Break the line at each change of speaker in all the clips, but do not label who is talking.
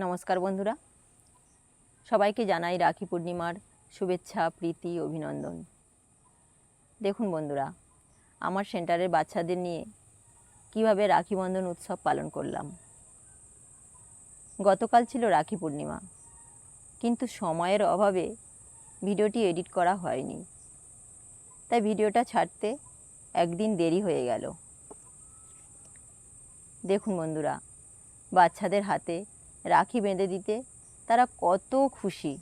নমস্কার বন্ধুরা, সবাইকে জানাই রাখি পূর্ণিমার শুভেচ্ছা, প্রীতি, অভিনন্দন। দেখুন বন্ধুরা, আমার সেন্টারের বাচ্চাদের নিয়ে কিভাবে রাখি বন্ধন উৎসব পালন করলাম। গতকাল ছিল রাখি পূর্ণিমা, কিন্তু সময়ের অভাবে ভিডিওটি এডিট করা হয়নি, তাই ভিডিওটা ছাড়তে একদিন দেরি হয়ে গেল। দেখুন বন্ধুরা, বাচ্চাদের হাতে রাখি বেঁধে দিতে তারা কত খুশি।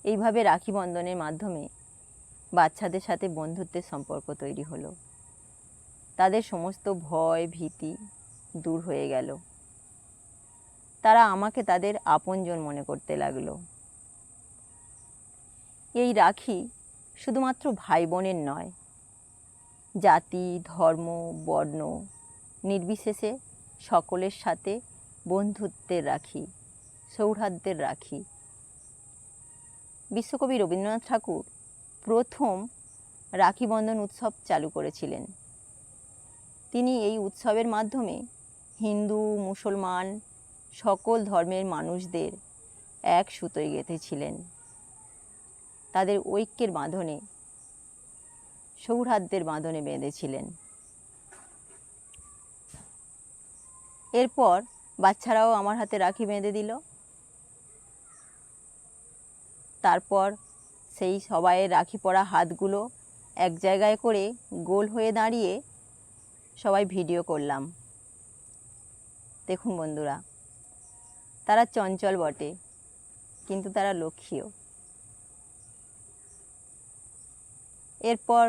এইভাবে রাখি বন্ধনের মাধ্যমে বাচ্চাদের সাথে বন্ধুত্বের সম্পর্ক তৈরি হলো। তাদের সমস্ত ভয় ভীতি দূর হয়ে গেল। তারা আমাকে তাদের আপনজন মনে করতে লাগলো। এই রাখি শুধুমাত্র ভাই বোনের নয়, জাতি, ধর্ম, বর্ণ নির্বিশেষে সকলের সাথে বন্ধুত্বের রাখি, সৌহার্দ্যের রাখি। বিশ্বকবি রবীন্দ্রনাথ ঠাকুর প্রথম রাখি বন্ধন উৎসব চালু করেছিলেন। তিনি এই উৎসবের মাধ্যমে হিন্দু, মুসলমান সকল ধর্মের মানুষদের এক সুতোয় গেঁথেছিলেন। তাদের ঐক্যের বাঁধনে, সৌহার্দ্যের বাঁধনে বেঁধেছিলেন। এরপর বাচ্চারাও আমার হাতে রাখি বেঁধে দিল। তারপর সেই সবাইয়ের রাখি পরা হাতগুলো এক জায়গায় করে গোল হয়ে দাঁড়িয়ে সবাই ভিডিও করলাম। দেখুন বন্ধুরা, তারা চঞ্চল বটে, কিন্তু তারা লক্ষ্মীও। এরপর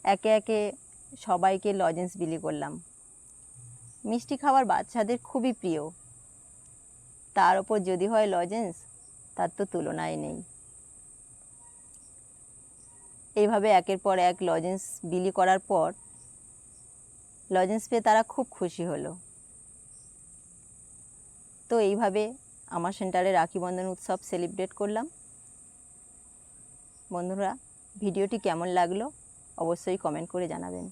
একে একে সবাইকে লজেন্স বিলি করলাম। মিষ্টি খাবার বাচ্চাদের খুবই প্রিয়, তার ওপর যদি হয় লজেন্স, তার তো তুলনাই নেই। এইভাবে একের পর এক লজেন্স বিলি করার পর লজেন্স পেয়ে তারা খুব খুশি হলো। তো এইভাবে আমার সেন্টারে রাখি বন্ধন উৎসব সেলিব্রেট করলাম। বন্ধুরা, ভিডিওটি কেমন লাগলো অবশ্যই কমেন্ট করে জানাবেন।